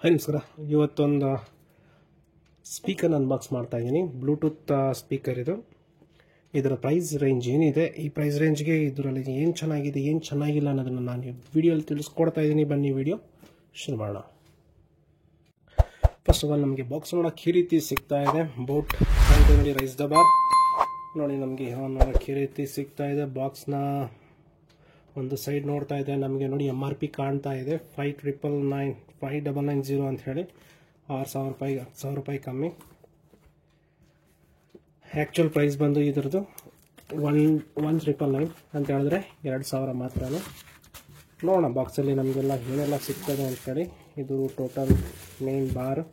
Hi ನಮಸ್ಕಾರ. ಇವತ್ತೊಂದು speaker unbox ಮಾಡ್ತಾ ಇದ್ದೀನಿ. ಬ್ಲೂಟೂತ್ ಸ್ಪೀಕರ್ ಇದು. ಇದರ ಪ್ರೈಸ್ ರೇಂಜ್ ಏನಿದೆ, ಈ ಪ್ರೈಸ್ ರೇಂಜ್ಗೆ ಇದರಲ್ಲಿ ಏನು ಚೆನ್ನಾಗಿದೆ ಏನು ಚೆನ್ನಾಗಿಲ್ಲ ಅನ್ನೋದನ್ನು ನಾನು ವಿಡಿಯೋಲಿ ತಿಳಿಸ್ಕೊಡ್ತಾ ಇದ್ದೀನಿ. ಬನ್ನಿ ವಿಡಿಯೋ ಶುರು ಮಾಡೋಣ. ಫಸ್ಟ್ ಆಫ್ ಆಲ್ ನಮಗೆ ಬಾಕ್ಸ್ ನೋಡೋಕ್ಕೆ ಈ ರೀತಿ ಸಿಗ್ತಾ ಇದೆ. ಬೋಟ್ ನೋಡಿ, ರೈಸ್ ದ ಬಾರ್ ನೋಡಿ, ನಮಗೆ ನೋಡೋಕ್ಕೆ ಈ ರೀತಿ ಸಿಗ್ತಾ ಇದೆ. ಬಾಕ್ಸ್ನ ಒಂದು ಸೈಡ್ ನೋಡ್ತಾ ಇದೆ, ನಮಗೆ ನೋಡಿ MRP ಕಾಣ್ತಾ ಇದೆ 5990 ಅಂತ ಹೇಳಿ. 6000 ರೂಪಾಯಿ, 10,000 ರೂಪಾಯಿ ಕಮ್ಮಿ. ಆ್ಯಕ್ಚುಯಲ್ ಪ್ರೈಸ್ ಬಂದು ಇದ್ರದ್ದು 1,999 ಅಂತ ಹೇಳಿದ್ರೆ 2,000 ಮಾತ್ರ. ನೋಡೋಣ ಬಾಕ್ಸಲ್ಲಿ ನಮಗೆಲ್ಲ ಏನೆಲ್ಲ ಸಿಗ್ತದೆ ಅಂಥೇಳಿ. ಇದು ಟೋಟಲ್ ಮೇನ್ ಬಾರ್.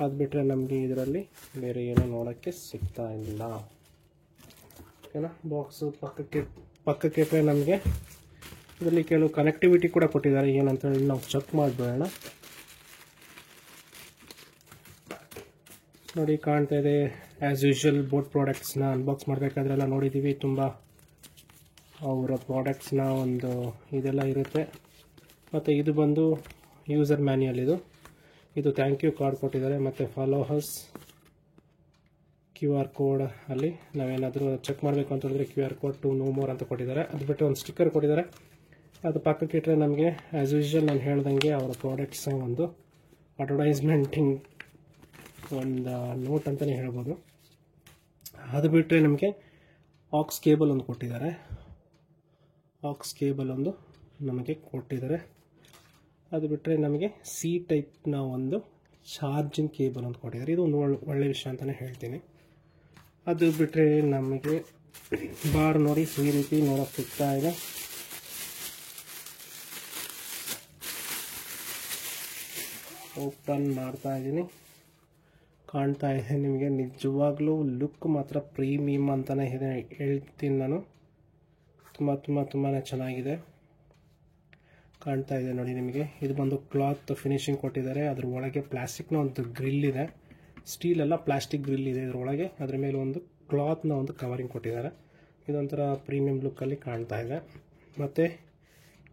ಅದು ಬಿಟ್ಟರೆ ನಮಗೆ ಇದರಲ್ಲಿ ಬೇರೆ ಏನೂ ನೋಡೋಕ್ಕೆ ಸಿಗ್ತಾ ಇಲ್ಲ. ಓಕೆನಾ. ಬಾಕ್ಸು ಪಕ್ಕಕ್ಕೆ ಇಟ್ಟರೆ ನಮಗೆ ಇದರಲ್ಲಿ ಕೆಲವು ಕನೆಕ್ಟಿವಿಟಿ ಕೂಡ ಕೊಟ್ಟಿದ್ದಾರೆ. ಏನಂತೇಳಿ ನಾವು ಚೆಕ್ ಮಾಡಿಬಿಡೋಣ. ನೋಡಿ ಕಾಣ್ತಾ ಇದೆ. ಆ್ಯಸ್ ಯೂಶುವಲ್ ಬೋಟ್ ಪ್ರಾಡಕ್ಟ್ಸ್ನ ಅನ್ಬಾಕ್ಸ್ ಮಾಡಬೇಕಾದ್ರೆಲ್ಲ ನೋಡಿದ್ದೀವಿ, ತುಂಬ ಅವರ ಪ್ರಾಡಕ್ಟ್ಸ್ನ ಒಂದು ಇದೆಲ್ಲ ಇರುತ್ತೆ. ಮತ್ತು ಇದು ಬಂದು ಯೂಸರ್ ಮ್ಯಾನ್ಯಲ್. ಇದು ಥ್ಯಾಂಕ್ ಯು ಕಾರ್ಡ್ ಕೊಟ್ಟಿದ್ದಾರೆ. ಮತ್ತು ಫಾಲೋ ಹಸ್ QR ಕೋಡ್ ಅಲ್ಲಿ ನಾವೇನಾದರೂ ಚೆಕ್ ಮಾಡಬೇಕು ಅಂತ ಹೇಳಿದ್ರೆ QR code to know more ಅಂತ ಕೊಟ್ಟಿದ್ದಾರೆ. ಅದು ಬಿಟ್ಟು ಒಂದು ಸ್ಟಿಕ್ಕರ್ ಕೊಟ್ಟಿದ್ದಾರೆ. ಅದು ಪಕ್ಕಕ್ಕೆ ಇಟ್ಟರೆ ನಮಗೆ ಆ್ಯಸ್ ಯೂಶುವಲ್ ನಾನು ಹೇಳ್ದಂಗೆ ಅವರ ಪ್ರಾಡಕ್ಟ್ಸ್ ಒಂದು ಅಡ್ವರ್ಟೈಸ್ಮೆಂಟಿಂಗ್ ಒಂದು ನೋಟ್ ಅಂತಲೇ ಹೇಳ್ಬೋದು. ಅದು ಬಿಟ್ಟರೆ ನಮಗೆ ಆಕ್ಸ್ ಕೇಬಲ್ ಒಂದು ಕೊಟ್ಟಿದ್ದಾರೆ. ಆಕ್ಸ್ ಕೇಬಲ್ ಒಂದು ನಮಗೆ ಕೊಟ್ಟಿದ್ದಾರೆ. ಅದು ಬಿಟ್ಟರೆ ನಮಗೆ C ಟೈಪ್ನ ಒಂದು ಚಾರ್ಜಿಂಗ್ ಕೇಬಲ್ ಒಂದು ಕೊಟ್ಟಿದ್ದಾರೆ. ಇದು ಒಂದು ಒಳ್ಳೆಯ ವಿಷಯ ಅಂತಲೇ ಹೇಳ್ತೀನಿ. ಅದು ಬಿಟ್ಟರೆ ನಮಗೆ ಬಾರ್ ನೋಡಿ ಈ ರೀತಿ ನೋಡೋಕ್ಕೆ ಸಿಗ್ತಾ ಇದೆ. ಓಪನ್ ಮಾಡ್ತಾ ಇದ್ದೀನಿ, ಕಾಣ್ತಾ ಇದೆ ನಿಮಗೆ. ನಿಜವಾಗ್ಲೂ ಲುಕ್ ಮಾತ್ರ ಪ್ರೀಮಿಯಮ್ ಅಂತಲೇ ಹೇಳ್ತೀನಿ ನಾನು. ತುಂಬಾ ಚೆನ್ನಾಗಿದೆ, ಕಾಣ್ತಾ ಇದೆ ನೋಡಿ ನಿಮಗೆ. ಇದು ಬಂದು ಕ್ಲಾತ್ ಫಿನಿಶಿಂಗ್ ಕೊಟ್ಟಿದ್ದಾರೆ. ಅದ್ರ ಒಳಗೆ ಪ್ಲಾಸ್ಟಿಕ್ನ ಒಂದು ಗ್ರಿಲ್ ಇದೆ. ಸ್ಟೀಲ್ ಅಲ್ಲ, ಪ್ಲಾಸ್ಟಿಕ್ ಗ್ರಿಲ್ ಇದೆ ಇದರೊಳಗೆ. ಅದ್ರ ಮೇಲೆ ಒಂದು ಕ್ಲಾತ್ನ ಒಂದು ಕವರಿಂಗ್ ಕೊಟ್ಟಿದ್ದಾರೆ. ಇದೊಂಥರ ಪ್ರೀಮಿಯಂ ಲುಕ್ಕಲ್ಲಿ ಕಾಣ್ತಾ ಇದೆ. ಮತ್ತು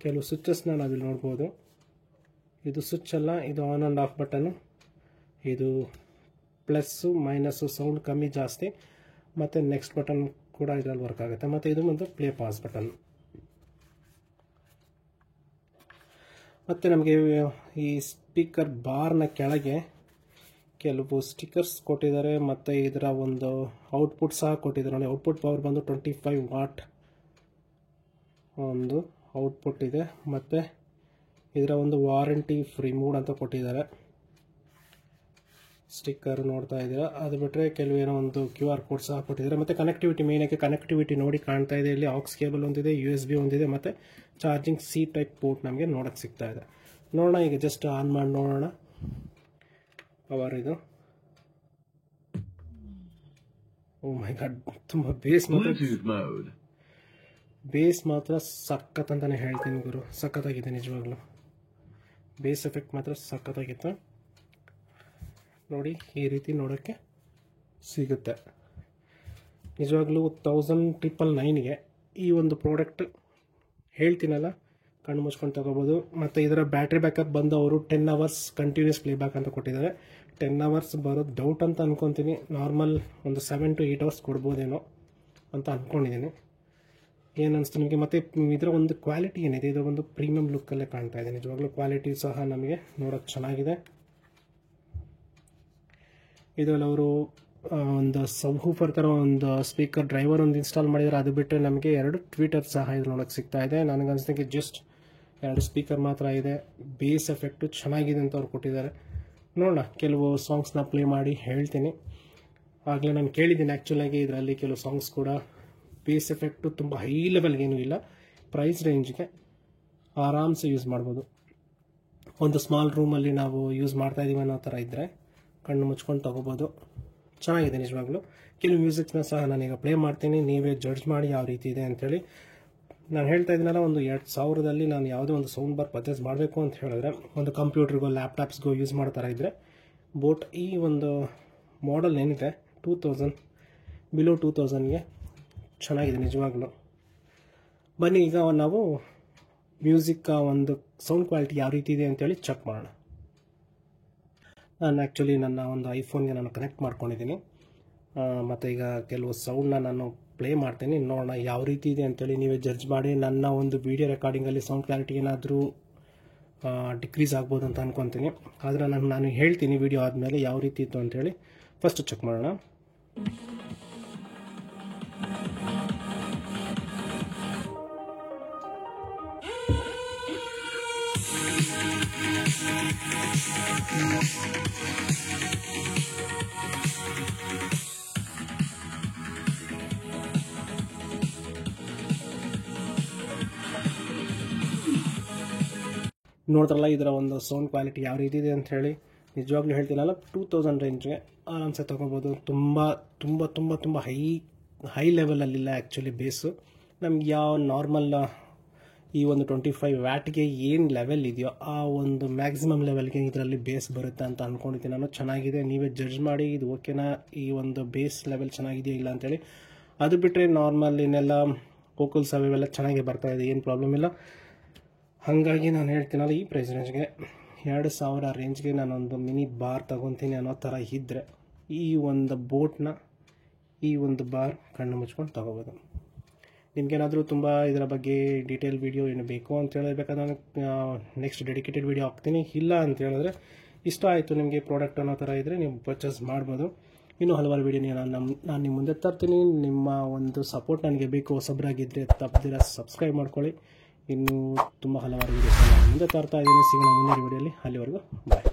ಕೆಲವು ಸ್ವಿಚಸ್ನ ನಾವಿಲ್ಲಿ ನೋಡ್ಬೋದು. ಇದು ಸ್ವಿಚ್ ಅಲ್ಲ, ಇದು ಆನ್ ಆ್ಯಂಡ್ ಆಫ್ ಬಟನ್ನು. ಇದು ಪ್ಲಸ್ಸು ಮೈನಸ್ಸು, ಸೌಂಡ್ ಕಮ್ಮಿ ಜಾಸ್ತಿ. ಮತ್ತು ನೆಕ್ಸ್ಟ್ ಬಟನ್ ಕೂಡ ಇದರಲ್ಲಿ ವರ್ಕ್ ಆಗುತ್ತೆ. ಮತ್ತು ಇದು ಒಂದು ಪ್ಲೇ ಪಾಸ್ ಬಟನ್. ಮತ್ತು ನಮಗೆ ಈ ಸ್ಪೀಕರ್ ಬಾರ್ನ ಕೆಳಗೆ ಕೆಲವು ಸ್ಟಿಕ್ಕರ್ಸ್ ಕೊಟ್ಟಿದ್ದಾರೆ. ಮತ್ತು ಇದರ ಒಂದು ಔಟ್ಪುಟ್ ಸಹ ಕೊಟ್ಟಿದ್ದಾರೆ ನೋಡಿ. ಔಟ್ಪುಟ್ ಪವರ್ ಬಂದು 25 ವಾಟ್ ಒಂದು ಔಟ್ಪುಟ್ ಇದೆ. ಮತ್ತು ಇದರ ಒಂದು ವಾರಂಟಿ ಫ್ರೀ ಮೂಡ್ ಅಂತ ಕೊಟ್ಟಿದ್ದಾರೆ. ಸ್ಟಿಕ್ಕರ್ ನೋಡ್ತಾ ಇದ್ದೀರಾ. ಅದು ಬಿಟ್ಟರೆ ಕೆಲವೇನೋ ಒಂದು QR ಕೋಡ್ ಸಹ ಕೊಟ್ಟಿದ್ದಾರೆ. ಮತ್ತು ಕನೆಕ್ಟಿವಿಟಿ, ಮೇಯ್ನಾಗಿ ಕನೆಕ್ಟಿವಿಟಿ ನೋಡಿ ಕಾಣ್ತಾ ಇದೆ. ಇಲ್ಲಿ ಆಕ್ಸ್ ಕೇಬಲ್ ಒಂದಿದೆ, USB ಒಂದಿದೆ, ಮತ್ತು ಚಾರ್ಜಿಂಗ್ C ಟೈಪ್ ಪೋರ್ಟ್ ನಮಗೆ ನೋಡೋಕ್ಕೆ ಸಿಗ್ತಾ ಇದೆ. ನೋಡೋಣ, ಈಗ ಜಸ್ಟ್ ಆನ್ ಮಾಡಿ ನೋಡೋಣ ಪವರ್. ಇದು ಓ ಮೈ ಗಾಡ್, ತುಂಬ ಬೇಸ್ ಮಾತ್ರ ಸಖತ್ ಅಂತಲೇ ಹೇಳ್ತೀನಿ ಗುರು. ಸಖತ್ತಾಗಿದೆ ನಿಜವಾಗ್ಲೂ. ಬೇಸ್ ಎಫೆಕ್ಟ್ ಮಾತ್ರ ಸಖತ್ತಾಗಿತ್ತು ನೋಡಿ. ಈ ರೀತಿ ನೋಡೋಕ್ಕೆ ಸಿಗುತ್ತೆ. ನಿಜವಾಗ್ಲೂ 1999ಗೆ ಈ ಒಂದು ಪ್ರಾಡಕ್ಟ್ ಹೇಳ್ತೀನಲ್ಲ, ಕಣ್ಣು ಮುಚ್ಕೊಂಡು ತಗೋಬೋದು. ಮತ್ತು ಇದರ ಬ್ಯಾಟ್ರಿ ಬ್ಯಾಕಪ್ ಬಂದು ಅವರು 10 ಅವರ್ಸ್ ಕಂಟಿನ್ಯೂಸ್ ಪ್ಲೇಬ್ಯಾಕ್ ಅಂತ ಕೊಟ್ಟಿದ್ದಾರೆ. 10 ಅವರ್ಸ್ ಬರೋದು ಡೌಟ್ ಅಂತ ಅಂದ್ಕೊತೀನಿ. ನಾರ್ಮಲ್ ಒಂದು 7 to 8 ಅವರ್ಸ್ ಕೊಡ್ಬೋದೇನೋ ಅಂತ ಅಂದ್ಕೊಂಡಿದ್ದೀನಿ. ಏನು ಅನಿಸ್ತು ನಿಮಗೆ? ಮತ್ತು ಇದರ ಒಂದು ಕ್ವಾಲಿಟಿ ಏನಿದೆ, ಇದು ಒಂದು ಪ್ರೀಮಿಯಂ ಲುಕ್ಕಲ್ಲೇ ಕಾಣ್ತಾ ಇದೆ. ನಿಜವಾಗ್ಲೂ ಕ್ವಾಲಿಟಿ ಸಹ ನಮಗೆ ನೋಡೋಕ್ಕೆ ಚೆನ್ನಾಗಿದೆ. ಇದರಲ್ಲಿ ಅವರು ಒಂದು ಸಬ್ವೂಫರ್ ಥರ ಒಂದು ಸ್ಪೀಕರ್ ಡ್ರೈವರ್ ಒಂದು ಇನ್ಸ್ಟಾಲ್ ಮಾಡಿದ್ದಾರೆ. ಅದು ಬಿಟ್ಟರೆ ನಮಗೆ 2 ಟ್ವೀಟರ್ ಸಹ ಇದು ನೋಡೋಕ್ಕೆ ಸಿಗ್ತಾ ಇದೆ. ನನಗನ್ನಿಸ್ದಂಗೆ ಜಸ್ಟ್ 2 ಸ್ಪೀಕರ್ ಮಾತ್ರ ಇದೆ. ಬೇಸ್ ಎಫೆಕ್ಟು ಚೆನ್ನಾಗಿದೆ ಅಂತ ಅವ್ರು ಕೊಟ್ಟಿದ್ದಾರೆ. ನೋಡೋಣ, ಕೆಲವು ಸಾಂಗ್ಸ್ನ ಪ್ಲೇ ಮಾಡಿ ಹೇಳ್ತೀನಿ. ಆಗಲೇ ನಾನು ಕೇಳಿದ್ದೀನಿ ಆ್ಯಕ್ಚುಲಾಗಿ, ಇದರಲ್ಲಿ ಕೆಲವು ಸಾಂಗ್ಸ್ ಕೂಡ ಬೇಸ್ ಎಫೆಕ್ಟು ತುಂಬ ಹೈ ಲೆವೆಲ್ಗೇನೂ ಇಲ್ಲ. ಪ್ರೈಸ್ ರೇಂಜ್ಗೆ ಆರಾಮ್ಸೆ ಯೂಸ್ ಮಾಡ್ಬೋದು. ಒಂದು ಸ್ಮಾಲ್ ರೂಮಲ್ಲಿ ನಾವು ಯೂಸ್ ಮಾಡ್ತಾ ಇದ್ದೀವಿ ಅನ್ನೋ ಥರ ಇದ್ದರೆ ಕಣ್ಣು ಮುಚ್ಕೊಂಡು ತೊಗೋಬೋದು. ಚೆನ್ನಾಗಿದೆ ನಿಜವಾಗ್ಲೂ. ಕೆಲವು ಮ್ಯೂಸಿಕ್ಸ್ನ ಸಹ ನಾನೀಗ ಪ್ಲೇ ಮಾಡ್ತೀನಿ, ನೀವೇ ಜಡ್ಜ್ ಮಾಡಿ ಯಾವ ರೀತಿ ಇದೆ ಅಂಥೇಳಿ. ನಾನು ಹೇಳ್ತಾ ಇದ್ದೀನಲ್ಲ, ಒಂದು 2000ದಲ್ಲಿ ನಾನು ಯಾವುದೇ ಒಂದು ಸೌಂಡ್ ಬಾರ್ ಪರ್ಚೇಸ್ ಮಾಡಬೇಕು ಅಂತ ಹೇಳಿದ್ರೆ, ಒಂದು ಕಂಪ್ಯೂಟರ್ಗೋ ಲ್ಯಾಪ್ಟಾಪ್ಸ್ಗೋ ಯೂಸ್ ಮಾಡೋ ಥರ ಇದ್ದರೆ ಬೋಟ್ ಈ ಒಂದು ಮಾಡೆಲ್ ಏನಿದೆ 2000 ಬಿಲೋ 2000ಗೆ ಚೆನ್ನಾಗಿದೆ ನಿಜವಾಗ್ಲೂ. ಬನ್ನಿ ಈಗ ನಾವು ಮ್ಯೂಸಿಕ್ ಒಂದು ಸೌಂಡ್ ಕ್ವಾಲಿಟಿ ಯಾವ ರೀತಿ ಇದೆ ಅಂತೇಳಿ ಚೆಕ್ ಮಾಡೋಣ. ನಾನು ಆ್ಯಕ್ಚುಲಿ ನನ್ನ ಒಂದು ಐಫೋನ್ಗೆ ನಾನು ಕನೆಕ್ಟ್ ಮಾಡ್ಕೊಂಡಿದ್ದೀನಿ. ಮತ್ತು ಈಗ ಕೆಲವು ಸೌಂಡನ್ನ ನಾನು ಪ್ಲೇ ಮಾಡ್ತೀನಿ, ನೋಡೋಣ ಯಾವ ರೀತಿ ಇದೆ ಅಂತೇಳಿ ನೀವೇ ಜಡ್ಜ್ ಮಾಡಿ. ನನ್ನ ಒಂದು ವೀಡಿಯೋ ರೆಕಾರ್ಡಿಂಗಲ್ಲಿ ಸೌಂಡ್ ಕ್ಲಾರಿಟಿ ಏನಾದರೂ ಡಿಕ್ರೀಸ್ ಆಗ್ಬೋದು ಅಂತ ಅಂದ್ಕೊತೀನಿ. ಆದರೆ ನಾನು ಹೇಳ್ತೀನಿ ವೀಡಿಯೋ ಆದಮೇಲೆ ಯಾವ ರೀತಿ ಇತ್ತು ಅಂತೇಳಿ. ಫಸ್ಟ್ ಚೆಕ್ ಮಾಡೋಣ. ನೋಡಿದ್ರಲ್ಲ ಇದರ ಒಂದು ಸೌಂಡ್ ಕ್ವಾಲಿಟಿ ಯಾವ ರೀತಿ ಇದೆ ಅಂತ ಹೇಳಿ. ನಿಜವಾಗ್ಲೂ ಹೇಳ್ತೀನಲ್ಲ, 2000 ರೇಂಜ್ಗೆ ಆರಾಮ್ಸೆ ತೊಗೋಬೋದು. ತುಂಬ ತುಂಬ ತುಂಬ ತುಂಬ ಹೈ ಲೆವೆಲಲ್ಲಿಲ್ಲ ಆ್ಯಕ್ಚುಲಿ ಬೇಸು. ನಮ್ಗೆ ಯಾವ ನಾರ್ಮಲ್ ಈ ಒಂದು 25 ವ್ಯಾಟ್ಗೆ ಏನು ಲೆವೆಲ್ ಇದೆಯೋ ಆ ಒಂದು ಮ್ಯಾಕ್ಸಿಮಮ್ ಲೆವೆಲ್ಗೆ ಇದರಲ್ಲಿ ಬೇಸ್ ಬರುತ್ತೆ ಅಂತ ಅಂದ್ಕೊಂಡಿದ್ದೀನಿ ನಾನು. ಚೆನ್ನಾಗಿದೆ, ನೀವೇ ಜಡ್ಜ್ ಮಾಡಿ ಇದು ಓಕೆನಾ, ಈ ಒಂದು ಬೇಸ್ ಲೆವೆಲ್ ಚೆನ್ನಾಗಿದೆಯಾ ಇಲ್ಲ ಅಂತೇಳಿ. ಅದು ಬಿಟ್ಟರೆ ನಾರ್ಮಲ್ ಇನ್ನೆಲ್ಲ ವೋಕಲ್ಸ್ ಅವೆಲ್ಲ ಚೆನ್ನಾಗಿ ಬರ್ತಾಯಿದೆ, ಏನು ಪ್ರಾಬ್ಲಮ್ ಇಲ್ಲ. ಹಾಗಾಗಿ ನಾನು ಹೇಳ್ತೀನಲ್ಲ, ಈ ಪ್ರೈಸ್ ರೇಂಜ್ಗೆ 2000 ರೇಂಜ್ಗೆ ನಾನೊಂದು ಮಿನಿ ಬಾರ್ ತೊಗೊತೀನಿ ಅನ್ನೋ ಥರ ಇದ್ದರೆ ಈ ಒಂದು ಬೋಟ್ನ ಈ ಒಂದು ಬಾರ್ ಕಣ್ಣು ಮುಚ್ಕೊಂಡು ತೊಗೋಬೋದು. ನಿಮಗೇನಾದರೂ ತುಂಬ ಇದರ ಬಗ್ಗೆ ಡೀಟೇಲ್ ವೀಡಿಯೋ ಏನು ಬೇಕು ಅಂತ ಹೇಳಬೇಕಾದ್ರೆ ನಾನು ನೆಕ್ಸ್ಟ್ ಡೆಡಿಕೇಟೆಡ್ ವೀಡಿಯೋ ಹಾಕ್ತೀನಿ. ಇಲ್ಲ ಅಂತ ಹೇಳಿದ್ರೆ ಇಷ್ಟ ಆಯಿತು ನಿಮಗೆ ಪ್ರಾಡಕ್ಟ್ ಅನ್ನೋ ಥರ ಇದ್ದರೆ ನೀವು ಪರ್ಚೇಸ್ ಮಾಡ್ಬೋದು. ಇನ್ನೂ ಹಲವಾರು ವೀಡಿಯೋ ನಾನು ನಿಮ್ಮ ಮುಂದೆ ತರ್ತೀನಿ. ನಿಮ್ಮ ಒಂದು ಸಪೋರ್ಟ್ ನನಗೆ ಬೇಕು. ಹೊಸಬರಾಗಿದ್ದರೆ ತಪ್ಪದಿರ ಸಬ್ಸ್ಕ್ರೈಬ್ ಮಾಡ್ಕೊಳ್ಳಿ. ಇನ್ನೂ ತುಂಬ ಹಲವಾರು ವೀಡಿಯೋಸ್ ಮುಂದೆ ತರ್ತಾ ಇದ್ದೀನಿ. ಸಿಗೋಣ ಮುಂದಿನ ವೀಡಿಯೋಲಿ. ಅಲ್ಲಿವರೆಗೂ ಬಾಯ್.